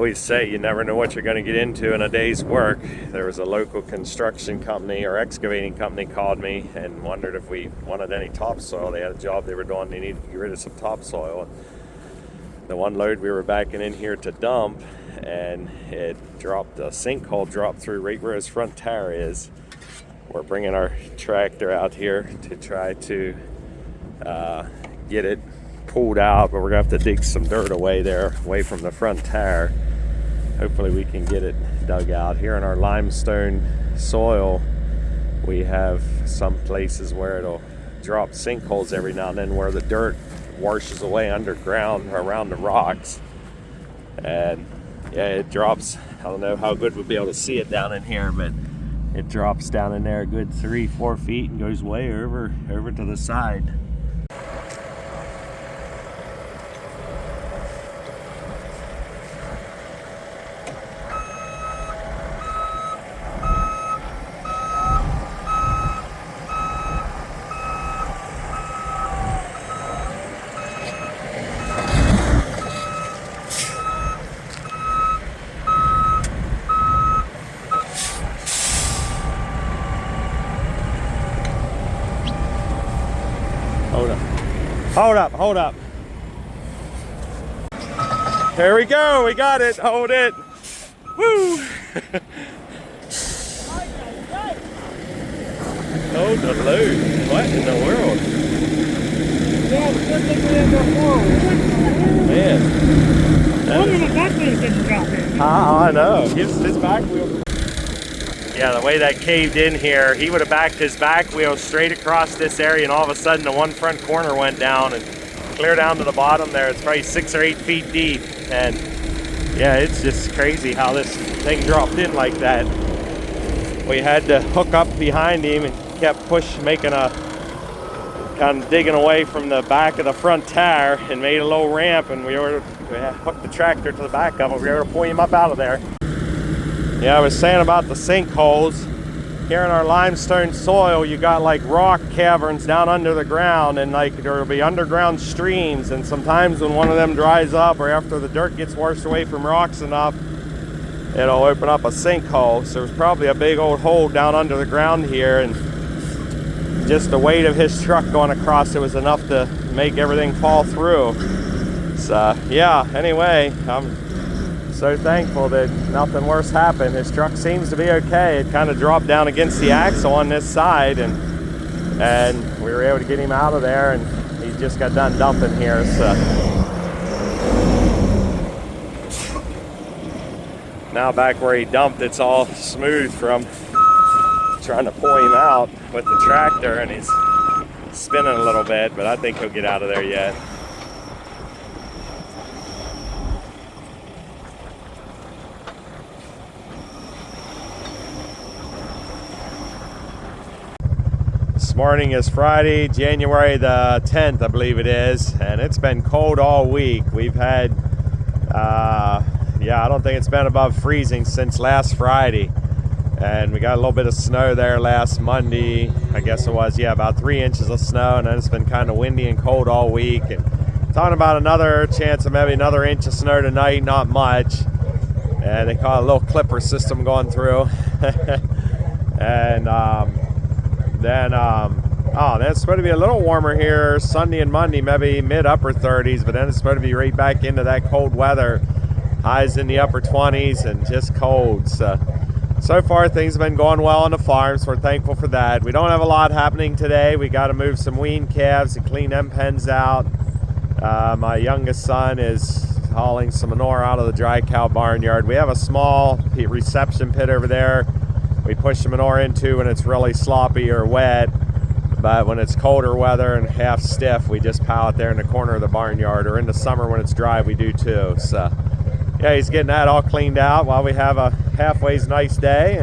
always say you never know what you're going to get into in a day's work. There was a local construction company or excavating company called me and wondered if we wanted any topsoil. They had a job they were doing. They needed to get rid of some topsoil. The one load we were backing in here to dump, and it dropped, a sinkhole dropped through right where his front tire is. We're bringing our tractor out here to try to get it pulled out, but we're gonna have to dig some dirt away there, away from the front tire. Hopefully we can get it dug out. Here in our limestone soil, we have some places where it'll drop sinkholes every now and then where the dirt washes away underground around the rocks. And yeah, it drops. I don't know how good we'll be able to see it down in here, but it drops down in there a good 3-4 feet and goes way over to the side. Hold up. There we go, we got it, hold it. Woo! Oh, the load. What in the world? Man. I know. His back wheel. Yeah, the way that caved in here, he would have backed his back wheel straight across this area, and all of a sudden the one front corner went down and clear down to the bottom there. It's probably 6 or 8 feet deep, and yeah, it's just crazy how this thing dropped in like that. We had to hook up behind him and kept making a kind of digging away from the back of the front tire, and made a low ramp, and we hooked the tractor to the back of it. We were able to pull him up out of there. Yeah, I was saying about the sinkholes. Here in our limestone soil, you got like rock caverns down under the ground, and like there'll be underground streams, and sometimes when one of them dries up or after the dirt gets washed away from rocks enough, it'll open up a sinkhole. So there's probably a big old hole down under the ground here, and just the weight of his truck going across it was enough to make everything fall through. So yeah, anyway, I'm so thankful that nothing worse happened. His truck seems to be okay. It kind of dropped down against the axle on this side, and we were able to get him out of there, and he just got done dumping here. So now back where he dumped, it's all smooth from trying to pull him out with the tractor, and he's spinning a little bit, but I think he'll get out of there yet. This morning is Friday, January the 10th, I believe it is, and it's been cold all week. We've had, I don't think it's been above freezing since last Friday, and we got a little bit of snow there last Monday, I guess it was, about 3 inches of snow, and then it's been kind of windy and cold all week, and talking about another chance of maybe another inch of snow tonight, not much, and they call it a little clipper system going through, and then it's supposed to be a little warmer here Sunday and Monday, maybe mid-upper 30s, but then it's supposed to be right back into that cold weather. Highs in the upper 20s and just cold. So far things have been going well on the farm, so we're thankful for that. We don't have a lot happening today. We got to move some weaned calves and clean them pens out. My youngest son is hauling some manure out of the dry cow barnyard. We have a small reception pit over there we push the manure into when it's really sloppy or wet, but when it's colder weather and half stiff, we just pile it there in the corner of the barnyard, or in the summer when it's dry, we do too. So yeah, he's getting that all cleaned out while we have a halfway's nice day,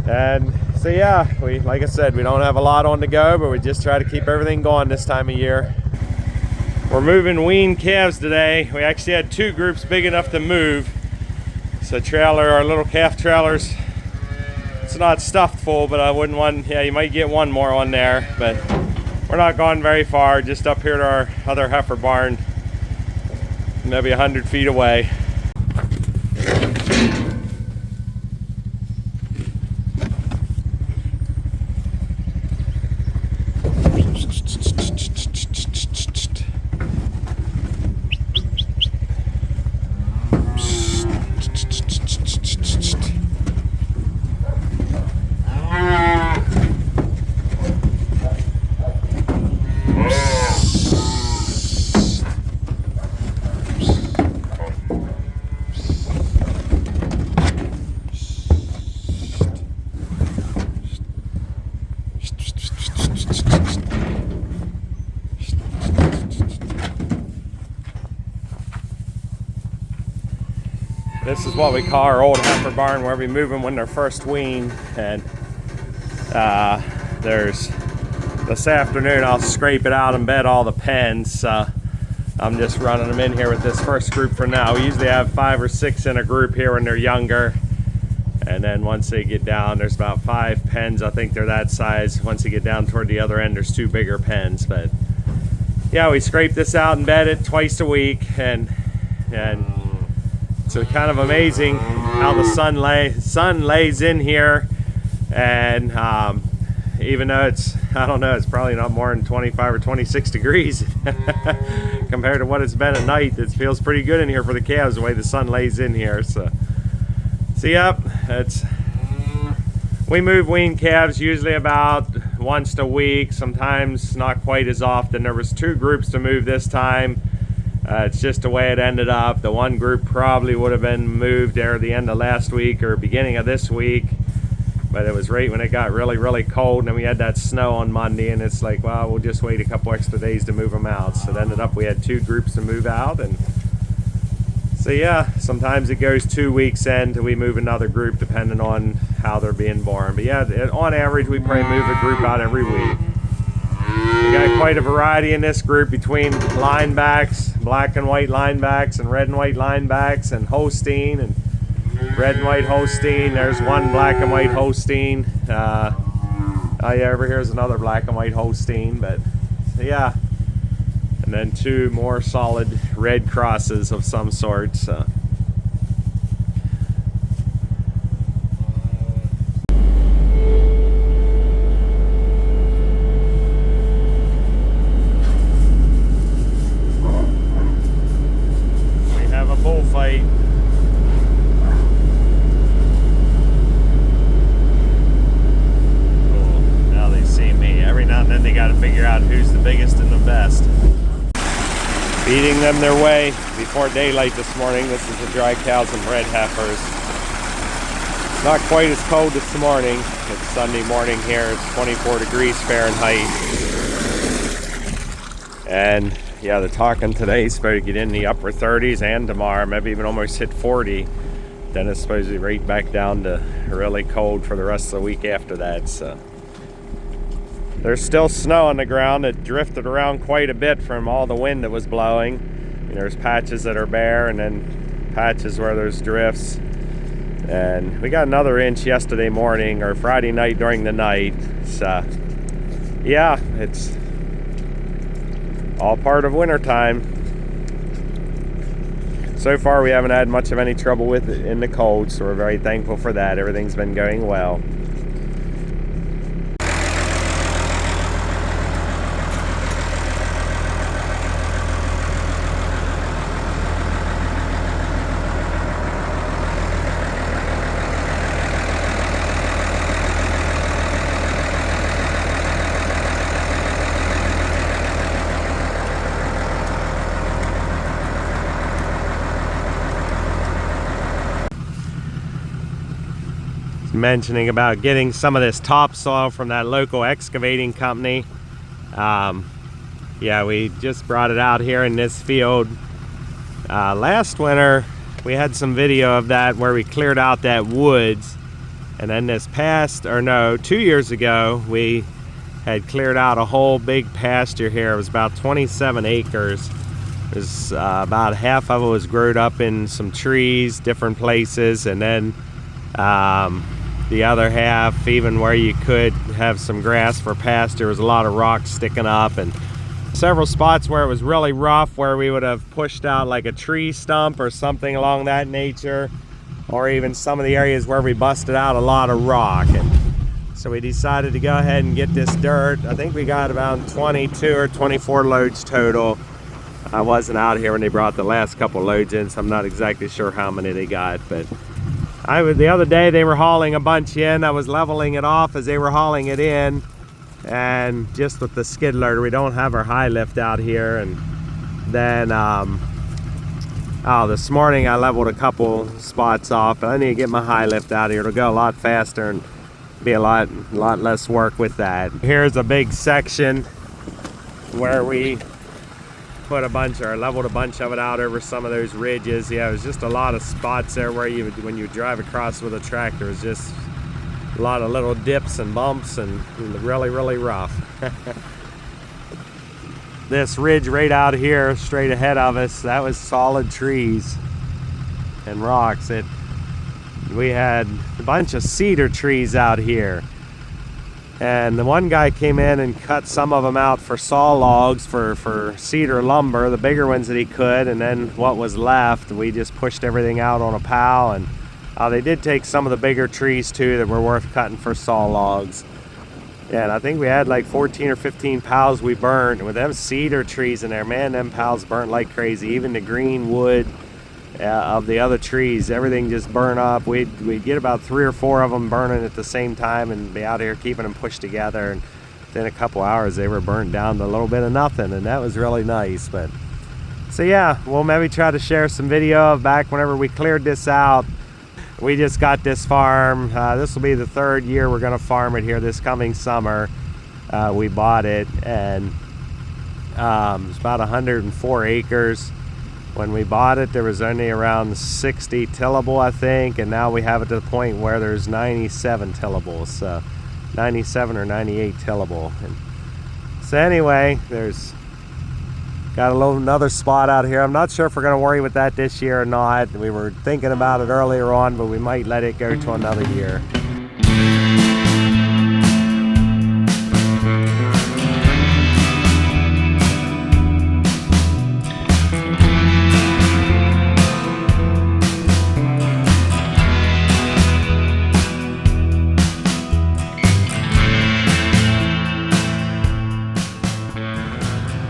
and so yeah, like I said, we don't have a lot on the go, but we just try to keep everything going this time of year. We're moving weaned calves today. We actually had 2 groups big enough to move. So our little calf trailers, it's not stuffed full, but I wouldn't want, you might get one more on there, but we're not going very far, just up here to our other heifer barn, maybe 100 feet away. This is what we call our old heifer barn, where we move them when they're first weaned. And this afternoon I'll scrape it out and bed all the pens. I'm just running them in here with this first group for now. We usually have 5 or 6 in a group here when they're younger. And then once they get down, there's about 5 pens. I think they're that size. Once you get down toward the other end, there's 2 bigger pens. But yeah, we scrape this out and bed it twice a week. And it's kind of amazing how the sun lays in here. And even though it's, I don't know, it's probably not more than 25 or 26 degrees compared to what it's been at night. It feels pretty good in here for the calves the way the sun lays in here. So yep, we move weaned calves usually about once a week, sometimes not quite as often. There was 2 groups to move this time. It's just the way it ended up. The one group probably would have been moved there at the end of last week or beginning of this week. But it was right when it got really, really cold, and then we had that snow on Monday, and it's like, well, we'll just wait a couple extra days to move them out. So it ended up we had 2 groups to move out. And so yeah, sometimes it goes 2 weeks in till we move another group depending on how they're being born. But yeah, on average we probably move a group out every week. We got quite a variety in this group between linebacks, black and white linebacks, and red and white linebacks, and Holstein, and red and white Holstein. There's one black and white Holstein. Oh yeah, over here's another black and white Holstein. But yeah, and then 2 more solid red crosses of some sort. So. We have a bullfight. And then they got to figure out who's the biggest and the best. Feeding them their way before daylight this morning. This is the dry cows and bred heifers. It's not quite as cold this morning. It's Sunday morning here. It's 24 degrees Fahrenheit. And yeah, the talking today is supposed to get in the upper 30s, and tomorrow maybe even almost hit 40. Then it's supposed to be right back down to really cold for the rest of the week after that. So there's still snow on the ground. It drifted around quite a bit from all the wind that was blowing. There's patches that are bare, and then patches where there's drifts. And we got another inch yesterday morning or Friday night during the night. So yeah, it's all part of wintertime. So far we haven't had much of any trouble with it in the cold, so we're very thankful for that. Everything's been going well. Mentioning about getting some of this topsoil from that local excavating company. Yeah, we just brought it out here in this field. Last winter we had some video of that where we cleared out that woods, and then 2 years ago we had cleared out a whole big pasture here. It was about 27 acres. It was about half of it was growed up in some trees, different places, and then the other half, even where you could have some grass for pasture, there was a lot of rocks sticking up, and several spots where it was really rough, where we would have pushed out like a tree stump or something along that nature, or even some of the areas where we busted out a lot of rock. And so we decided to go ahead and get this dirt. I think we got about 22 or 24 loads total. I wasn't out here when they brought the last couple loads in, so I'm not exactly sure how many they got, but the other day they were hauling a bunch in. I was leveling it off as they were hauling it in, and just with the skid loader, we don't have our high lift out here. And then this morning I leveled a couple spots off. I need to get my high lift out here. It'll go a lot faster, and Be a lot less work with that. Here's a big section where we put a bunch, or leveled a bunch of it out over some of those ridges. Yeah, it was just a lot of spots there where you would, when you drive across with a tractor, it was just a lot of little dips and bumps and really rough. This ridge right out here straight ahead of us, that was solid trees and rocks. We had a bunch of cedar trees out here, and the one guy came in and cut some of them out for saw logs for cedar lumber, the bigger ones that he could, and then what was left we just pushed everything out on a pile. And they did take some of the bigger trees too that were worth cutting for saw logs. Yeah, and I think we had like 14 or 15 piles we burned. And with them cedar trees in there, man, them piles burnt like crazy. Even the green wood of the other trees, everything just burned up. We'd get about 3 or 4 of them burning at the same time and be out here keeping them pushed together. And within a couple hours, they were burnt down to a little bit of nothing, and that was really nice. But so yeah, we'll maybe try to share some video of back whenever we cleared this out. We just got this farm. This will be the 3rd year we're going to farm it here this coming summer. We bought it, and it's about 104 acres. When we bought it, there was only around 60 tillable, I think, and now we have it to the point where there's 97 tillables, so 97 or 98 tillable. And so anyway, there's got another spot out here. I'm not sure if we're going to worry with that this year or not. We were thinking about it earlier on, but we might let it go to another year.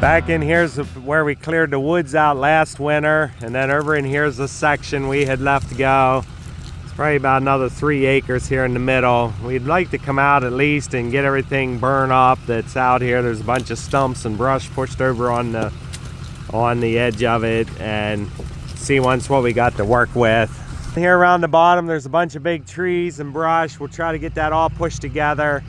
Back in here's where we cleared the woods out last winter, and then over in here's the section we had left to go. It's probably about another 3 acres here in the middle. We'd like to come out at least and get everything burned up that's out here. There's a bunch of stumps and brush pushed over on the edge of it, and see once what we got to work with. Here around the bottom there's a bunch of big trees and brush. We'll try to get that all pushed together.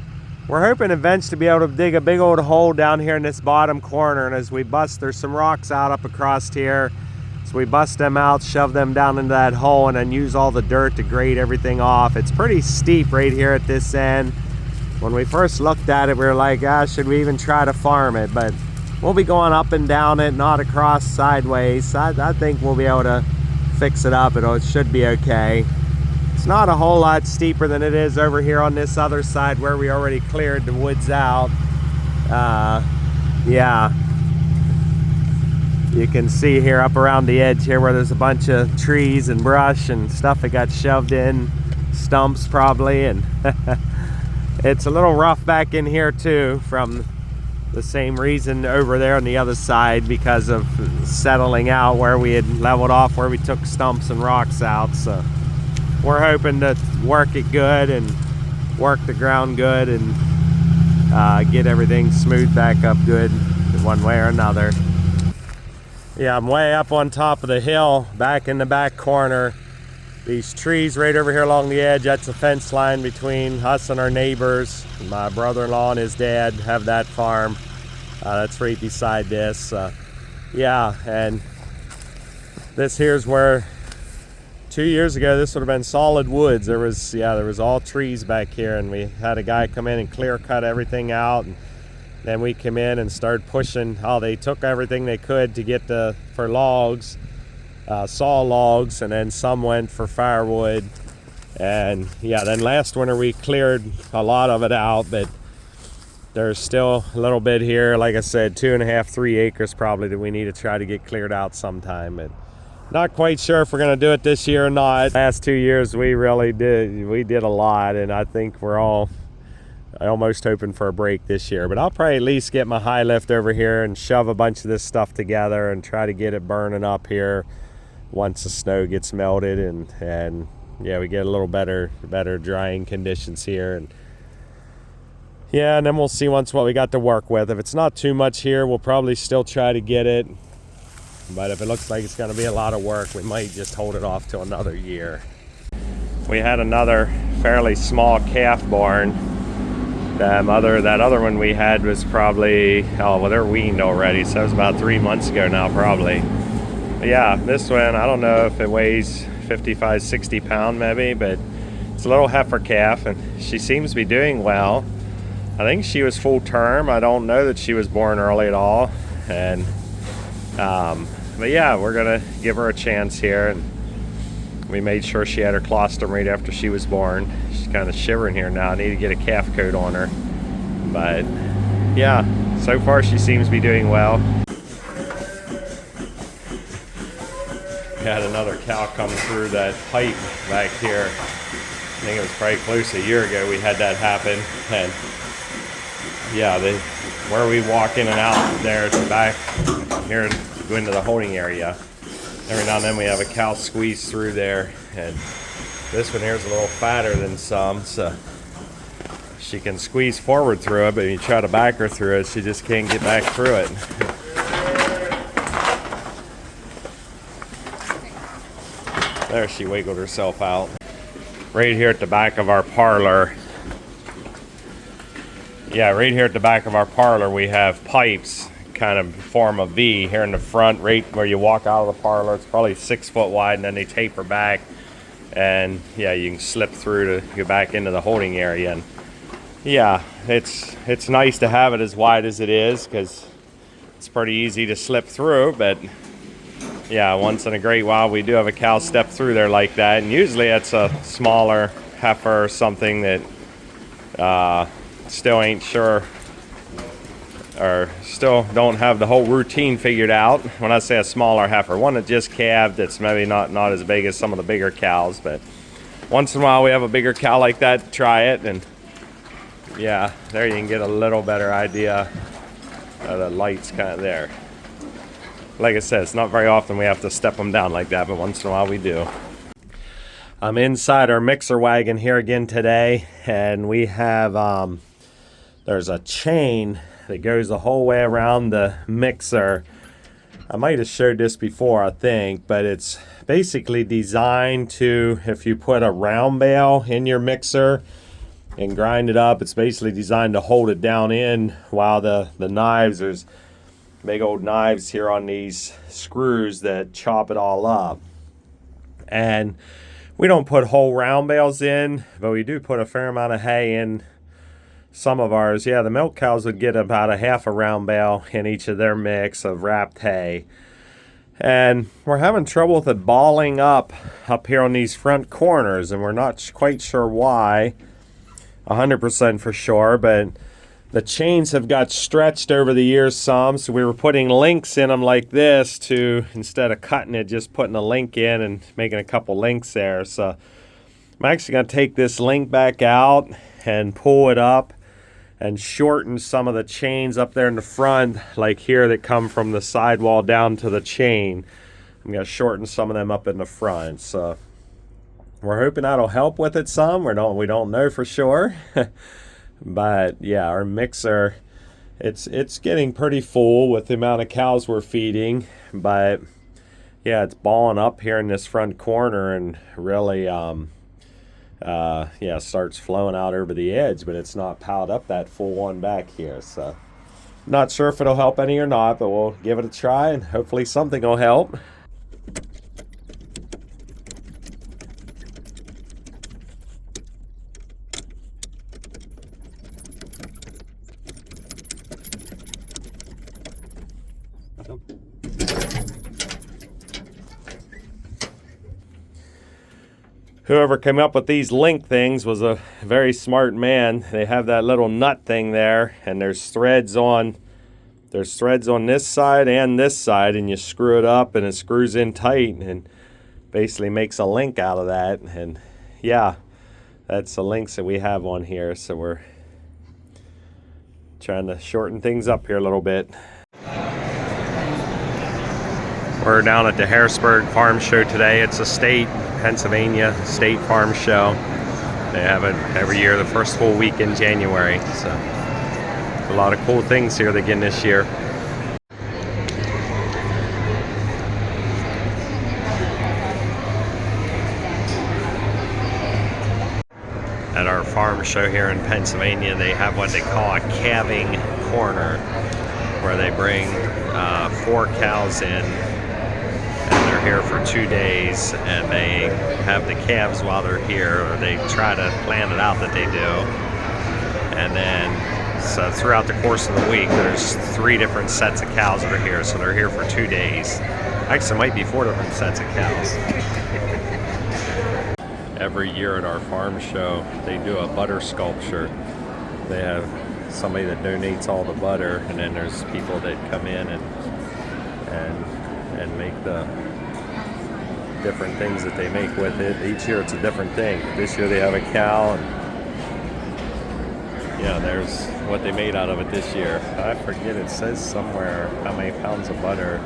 We're hoping eventually to be able to dig a big old hole down here in this bottom corner, and as we bust, there's some rocks out up across here, so we bust them out, shove them down into that hole, and then use all the dirt to grade everything off. It's pretty steep right here at this end. When we first looked at it, we were like, should we even try to farm it? But we'll be going up and down it, not across sideways. I think we'll be able to fix it up. It should be okay. It's not a whole lot steeper than it is over here on this other side where we already cleared the woods out. Yeah, you can see here up around the edge here where there's a bunch of trees and brush and stuff that got shoved in, stumps probably, and it's a little rough back in here too, from the same reason over there on the other side, because of settling out where we had leveled off where we took stumps and rocks out. So we're hoping to work it good and work the ground good and get everything smoothed back up good one way or another. Yeah, I'm way up on top of the hill back in the back corner. These trees right over here along the edge, that's a fence line between us and our neighbors. My brother-in-law and his dad have that farm. That's right beside this. Yeah, and this here's where 2 years ago this would have been solid woods. There was all trees back here, and we had a guy come in and clear cut everything out, and then we came in and started pushing. They took everything they could to get for logs, saw logs, and then some went for firewood. And yeah, then last winter we cleared a lot of it out, but there's still a little bit here, like I said, 2.5, 3 acres probably that we need to try to get cleared out sometime. But not quite sure if we're going to do it this year or not. Last 2 years we did a lot, and I think we're all almost hoping for a break this year. But I'll probably at least get my high lift over here and shove a bunch of this stuff together and try to get it burning up here once the snow gets melted, and yeah, we get a little better drying conditions here. And yeah, and then we'll see once what we got to work with. If it's not too much here, we'll probably still try to get it. But if it looks like it's going to be a lot of work, we might just hold it off till another year. We had another fairly small calf born. That other one we had was probably, oh well, they're weaned already, so it was about 3 months ago now probably. But yeah, this one, I don't know if it weighs 55, 60 pound maybe, but it's a little heifer calf, and she seems to be doing well. I think she was full term. I don't know that she was born early at all. And but yeah, we're gonna give her a chance here, and we made sure she had her colostrum right after she was born. She's kind of shivering here now. I need to get a calf coat on her, but yeah, so far she seems to be doing well. We had another cow come through that pipe back here. I think it was probably close to a year ago we had that happen. And yeah, where we walk in and out there at the back here to go into the holding area, every now and then we have a cow squeeze through there, and this one here is a little fatter than some, so she can squeeze forward through it, but if you try to back her through it, she just can't get back through it. There, she wiggled herself out. Right here at the back of our parlor. Yeah, right here at the back of our parlor we have pipes, kind of form a V here in the front, right where you walk out of the parlor. It's probably 6 foot wide, and then they taper back, and yeah, you can slip through to go back into the holding area. And yeah, it's nice to have it as wide as it is, because it's pretty easy to slip through. But yeah, once in a great while we do have a cow step through there like that, and usually it's a smaller heifer or something that still ain't sure, or still don't have the whole routine figured out. When I say a smaller heifer, one that just calved, that's maybe not as big as some of the bigger cows, but once in a while we have a bigger cow like that, try it, and yeah, there you can get a little better idea of the lights kind of there. Like I said, it's not very often we have to step them down like that, but once in a while we do. I'm inside our mixer wagon here again today, and we have there's a chain that goes the whole way around the mixer. I might have showed this before, I think, but it's basically designed to, if you put a round bale in your mixer and grind it up, it's basically designed to hold it down in while the knives, there's big old knives here on these screws that chop it all up. And we don't put whole round bales in, but we do put a fair amount of hay in some of ours. Yeah, the milk cows would get about a half a round bale in each of their mix of wrapped hay. And we're having trouble with it balling up here on these front corners, and we're not quite sure why, 100% for sure, but the chains have got stretched over the years some, so we were putting links in them like this to, instead of cutting it, just putting a link in and making a couple links there. So I'm actually going to take this link back out and pull it up and shorten some of the chains up there in the front, like here, that come from the sidewall down to the chain. I'm going to shorten some of them up in the front. So we're hoping that'll help with it some. We don't know for sure. But yeah, our mixer, it's getting pretty full with the amount of cows we're feeding. But yeah, it's balling up here in this front corner, and really starts flowing out over the edge, but it's not piled up that full one back here. So not sure if it'll help any or not, but we'll give it a try, and hopefully something will help. Whoever came up with these link things was a very smart man. They have that little nut thing there, and there's threads on this side and this side, and you screw it up and it screws in tight and basically makes a link out of that. And yeah, that's the links that we have on here, so we're trying to shorten things up here a little bit. We're down at the Harrisburg Farm Show today. It's a Pennsylvania state farm show. They have it every year, the first full week in January. So a lot of cool things here again this year. farm show here in Pennsylvania, they have what they call a calving corner, where they bring 4 cows in, and they're here for 2 days, and they have the calves while they're here, or they try to plan it out that they do. And then, so throughout the course of the week, there's 3 different sets of cows that are here, so they're here for 2 days. Actually, it might be 4 different sets of cows. Every year at our farm show, they do a butter sculpture. They have somebody that donates all the butter, and then there's people that come in and make the different things that they make with it. Each year it's a different thing. This year they have a cow, and yeah, there's what they made out of it this year. I forget, it says somewhere how many pounds of butter.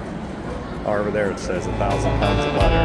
Over there it says 1,000 pounds of butter.